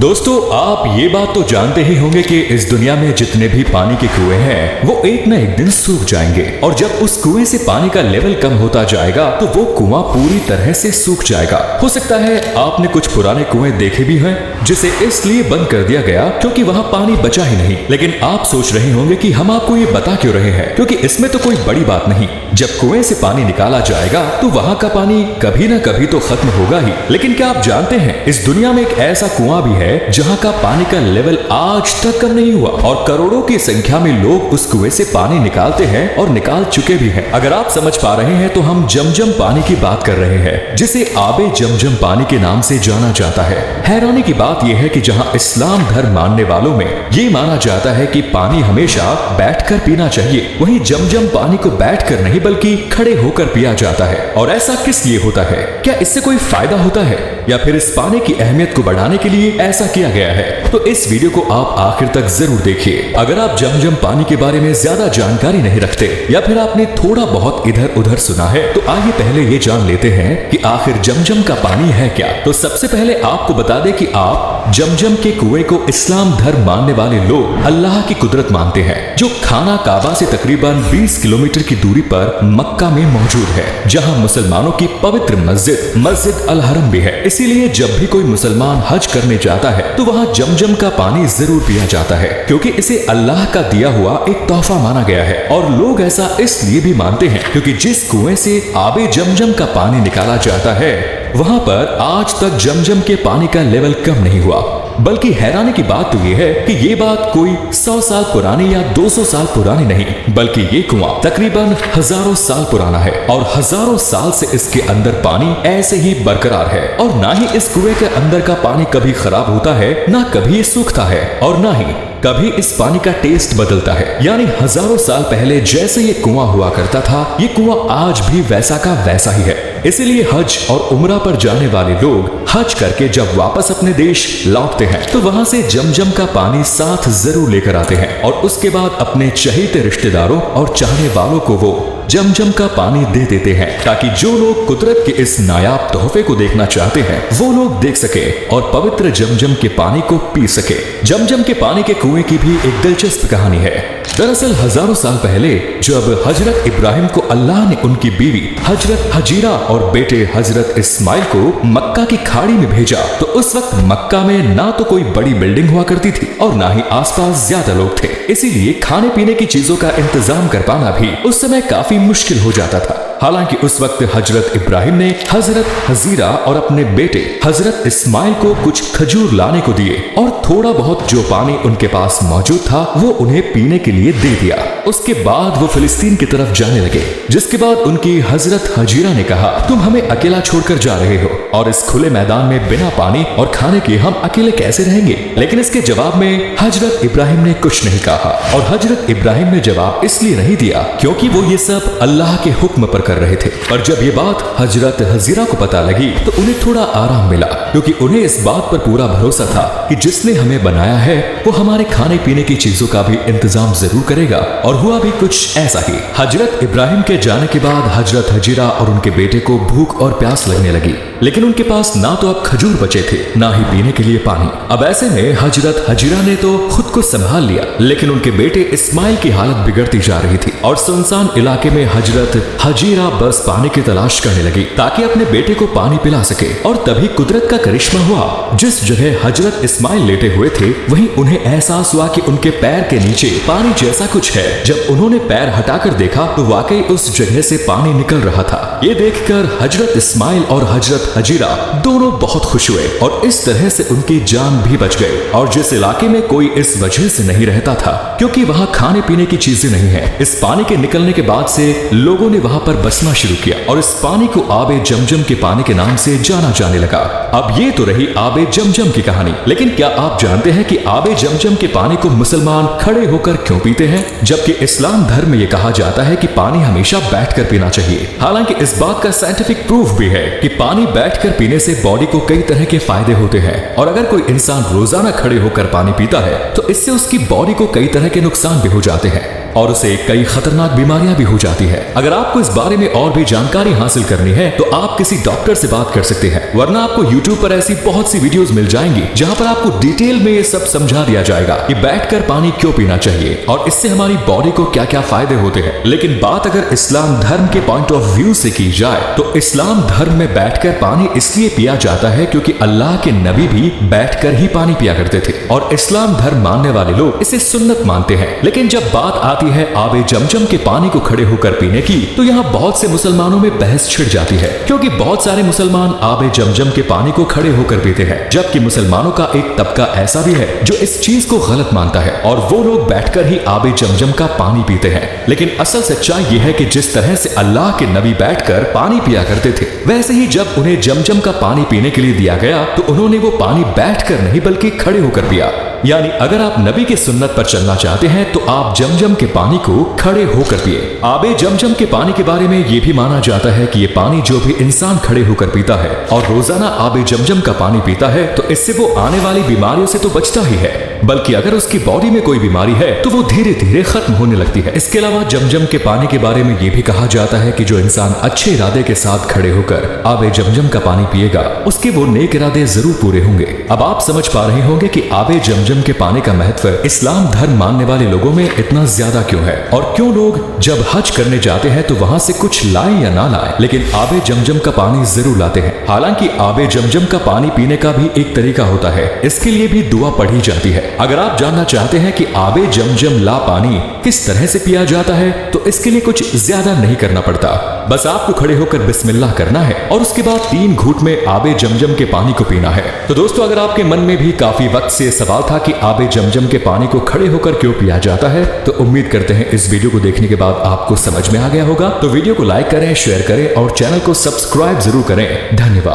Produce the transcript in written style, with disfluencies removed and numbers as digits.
दोस्तों, आप ये बात तो जानते ही होंगे कि इस दुनिया में जितने भी पानी के कुएं हैं वो एक न एक दिन सूख जाएंगे और जब उस कुएं से पानी का लेवल कम होता जाएगा तो वो कुआं पूरी तरह से सूख जाएगा। हो सकता है आपने कुछ पुराने कुएं देखे भी हैं जिसे इसलिए बंद कर दिया गया क्योंकि वहां पानी बचा ही नहीं। लेकिन आप सोच रहे होंगे कि हम आपको ये बता क्यों रहे हैं, क्योंकि इसमें तो कोई बड़ी बात नहीं। जब कुएं से पानी निकाला जाएगा तो वहां का पानी कभी न कभी तो खत्म होगा ही। लेकिन क्या आप जानते हैं इस दुनिया में एक ऐसा कुआं भी है जहां का पानी का लेवल आज तक कम नहीं हुआ और करोड़ों की संख्या में लोग उस कुएं से पानी निकालते हैं और निकाल चुके भी हैं। अगर आप समझ पा रहे हैं तो हम जमजम पानी की बात कर रहे हैं जिसे आबे जमजम पानी के नाम से जाना जाता है। हैरानी की बात यह है कि जहां इस्लाम धर्म मानने वालों में ये माना जाता है कि पानी हमेशा बैठकर पीना चाहिए, वहीं जमजम पानी को बैठकर नहीं बल्कि खड़े होकर पिया जाता है। और ऐसा किस लिए होता है? क्या इससे कोई फायदा होता है या फिर इस पानी की अहमियत को बढ़ाने के लिए ऐसा किया गया है? तो इस वीडियो को आप आखिर तक जरूर देखिए। अगर आप जमजम पानी के बारे में ज्यादा जानकारी नहीं रखते या फिर आपने थोड़ा बहुत इधर उधर सुना है तो आइए पहले ये जान लेते हैं कि आखिर जमजम का पानी है क्या। तो सबसे पहले आपको बता दें कि आप जमजम के कुएं को इस्लाम धर्म मानने वाले लोग अल्लाह की कुदरत मानते हैं, जो खाना काबा से तकरीबन 20 किलोमीटर की दूरी पर मक्का में मौजूद है, जहां मुसलमानों की पवित्र मस्जिद अल हरम भी है। इसीलिए जब भी कोई मुसलमान हज करने जाता है तो वहां जमजम का पानी जरूर पिया जाता है, क्योंकि इसे अल्लाह का दिया हुआ एक तोहफा माना गया है। और लोग ऐसा इसलिए भी मानते हैं क्योंकि जिस कुएं से आबे जमजम का पानी निकाला जाता है वहां पर आज तक जमजम के पानी का लेवल कम नहीं हुआ। बल्कि हैरानी की बात तो ये है कि ये बात कोई 100 साल पुरानी या 200 साल पुरानी नहीं, बल्कि ये कुआं तकरीबन हजारों साल पुराना है और हजारों साल से इसके अंदर पानी ऐसे ही बरकरार है। और ना ही इस कुएं के अंदर का पानी कभी खराब होता है, ना कभी ये सूखता है और ना ही कभी इस पानी का टेस्ट बदलता है। यानी हजारों साल पहले जैसे ये कुआं हुआ करता था, ये कुआं आज भी वैसा का वैसा ही है। इसीलिए हज और उम्रा पर जाने वाले लोग हज करके जब वापस अपने देश लौटते हैं तो वहां से जमजम का पानी साथ जरूर लेकर आते हैं और उसके बाद अपने चहेते रिश्तेदारों और चाहने वालों को वो जमजम का पानी दे देते हैं, ताकि जो लोग कुदरत के इस नायाब तोहफे को देखना चाहते हैं वो लोग देख सके और पवित्र जमजम के पानी को पी सके। जमजम के पानी के कुएं की भी एक दिलचस्प कहानी है। दरअसल हजारों साल पहले जब हजरत इब्राहिम को अल्लाह ने उनकी बीवी हजरत हजीरा और बेटे हजरत इस्माइल को मक्का की खाड़ी में भेजा तो उस वक्त मक्का में ना तो कोई बड़ी बिल्डिंग हुआ करती थी और ना ही आसपास ज्यादा लोग थे। इसीलिए खाने पीने की चीजों का इंतजाम कर पाना भी उस समय काफी मुश्किल हो जाता था। हालांकि उस वक्त हजरत इब्राहिम ने हजरत हजीरा और अपने बेटे हजरत इस्माइल को कुछ खजूर लाने को दिए और थोड़ा बहुत जो पानी उनके पास मौजूद था वो उन्हें पीने के लिए दे दिया। उसके बाद वो फिलिस्तीन की तरफ जाने लगे, जिसके बाद उनकी हजरत हजीरा ने कहा, तुम हमें अकेला छोड़कर जा रहे हो और इस खुले मैदान में बिना पानी और खाने के हम अकेले कैसे रहेंगे? लेकिन इसके जवाब में हजरत इब्राहिम ने कुछ नहीं कहा और हजरत इब्राहिम ने जवाब इसलिए नहीं दिया क्योंकि वो ये सब अल्लाह के हुक्म पर कर रहे थे। और जब ये बात हजरत हजीरा को पता लगी तो उन्हें थोड़ा आराम मिला, क्योंकि उन्हें इस बात पर पूरा भरोसा था कि जिसने हमें बनाया है वो हमारे खाने पीने की चीजों का भी इंतजाम जरूर करेगा। और हुआ भी कुछ ऐसा ही। हजरत इब्राहिम के जाने के बाद हजरत हजीरा और उनके बेटे को भूख और प्यास लगने लगी, लेकिन उनके पास ना तो अब खजूर बचे थे ना ही पीने के लिए पानी। अब ऐसे में हजरत हजीरा ने तो खुद को संभाल लिया, लेकिन उनके बेटे इस्माइल की हालत बिगड़ती जा रही थी और सुनसान इलाके में हजरत हजीरा बस पानी की तलाश करने लगी ताकि अपने बेटे को पानी पिला सके। और तभी कुदरत का करिश्मा हुआ। जिस जगह हजरत इस्माइल लेटे हुए थे वहीं उन्हें एहसास हुआ कि उनके पैर के नीचे पानी जैसा कुछ है। जब उन्होंने पैर हटाकर देखा तो वाकई उस जगह से पानी निकल रहा था। ये देखकर हजरत इस्माइल और हजरत हजीरा दोनों बहुत खुश हुए और इस तरह से उनकी जान भी बच गई। और जिस इलाके में कोई इस वजह से नहीं रहता था क्योंकि वहाँ खाने पीने की चीजें नहीं है, इस पानी के निकलने के बाद से लोगों ने वहाँ पर बसना शुरू किया और इस पानी को आबे जमजम के पानी के नाम से जाना जाने लगा। अब ये तो रही आबे जमजम की कहानी, लेकिन क्या आप जानते हैं कि आबे जमजम के पानी को मुसलमान खड़े होकर क्यों पीते हैं, जबकि इस्लाम धर्म में ये कहा जाता है कि पानी हमेशा बैठकर पीना चाहिए। हालांकि इस बात का साइंटिफिक प्रूफ भी है कि पानी बैठकर पीने से बॉडी को कई तरह के फायदे होते हैं और अगर कोई इंसान रोजाना खड़े होकर पानी पीता है तो इससे उसकी बॉडी को कई तरह के नुकसान भी हो जाते हैं। और उसे कई खतरनाक बीमारियां भी हो जाती है। अगर आपको इस बारे में और भी जानकारी हासिल करनी है तो आप किसी डॉक्टर से बात कर सकते हैं, वरना आपको यूट्यूब पर ऐसी बहुत सी वीडियोस मिल जाएंगी जहां पर आपको डिटेल में ये सब समझा दिया जाएगा कि बैठकर पानी क्यों पीना चाहिए और इससे हमारी बॉडी को क्या क्या फायदे होते हैं। लेकिन बात अगर इस्लाम धर्म के पॉइंट ऑफ व्यू से की जाए तो इस्लाम धर्म में बैठकर पानी इसलिए पिया जाता है क्योंकि अल्लाह के नबी भी बैठकर ही पानी पिया करते थे और इस्लाम धर्म मानने वाले लोग इसे सुन्नत मानते हैं। लेकिन जब बात आती है आबे जमजम के पानी को खड़े होकर पीने की तो यहाँ बहुत से मुसलमानों में बहस छिड़ जाती है, क्योंकि बहुत सारे मुसलमान आबे जमजम के पानी को खड़े होकर पीते हैं, जबकि मुसलमानों का एक तबका ऐसा भी है जो इस चीज को गलत मानता है और वो लोग बैठकर ही आबे जमजम का पानी पीते हैं। लेकिन असल सच्चाई यह है कि जिस तरह से अल्लाह के नबी बैठकर पानी पिया करते थे, वैसे ही जब उन्हें जमजम का पानी पीने के लिए दिया गया तो उन्होंने वो पानी बैठकर नहीं बल्कि खड़े होकर पिया। यानी अगर आप नबी की सुन्नत पर चलना चाहते हैं तो आप जमजम के पानी को खड़े होकर पिए। आबे जमजम के पानी के बारे में ये भी माना जाता है कि ये पानी जो भी इंसान खड़े होकर पीता है और रोजाना आबे जमजम का पानी पीता है तो इससे वो आने वाली बीमारियों से तो बचता ही है, बल्कि अगर उसकी बॉडी में कोई बीमारी है तो वो धीरे धीरे खत्म होने लगती है। इसके अलावा जमजम के पानी के बारे में ये भी कहा जाता है कि जो इंसान अच्छे इरादे के साथ खड़े होकर आबे जमजम का पानी पिएगा उसके वो नेक इरादे जरूर पूरे होंगे। अब आप समझ पा रहे होंगे कि आबे जमजम के पानी का महत्व इस्लाम धर्म मानने वाले लोगों में इतना ज्यादा क्यों है और क्यों लोग जब हज करने जाते हैं तो वहां से कुछ लाए या ना लाए लेकिन आबे जमजम का पानी जरूर लाते हैं। हालांकि आबे जमजम का पानी पीने का भी एक तरीका होता है, इसके लिए भी दुआ पढ़ी जाती है। अगर आप जानना चाहते हैं कि आबे जमजम ला पानी किस तरह से पिया जाता है तो इसके लिए कुछ ज्यादा नहीं करना पड़ता, बस आपको खड़े होकर बिस्मिल्लाह करना है और उसके बाद 3 घूंट में आबे जमजम के पानी को पीना है। तो दोस्तों, अगर आपके मन में भी काफी वक्त से सवाल था कि आबे जमजम के पानी को खड़े होकर क्यों पिया जाता है, तो उम्मीद करते हैं इस वीडियो को देखने के बाद आपको समझ में आ गया होगा। तो वीडियो को लाइक करें, शेयर करें और चैनल को सब्सक्राइब जरूर करें। धन्यवाद।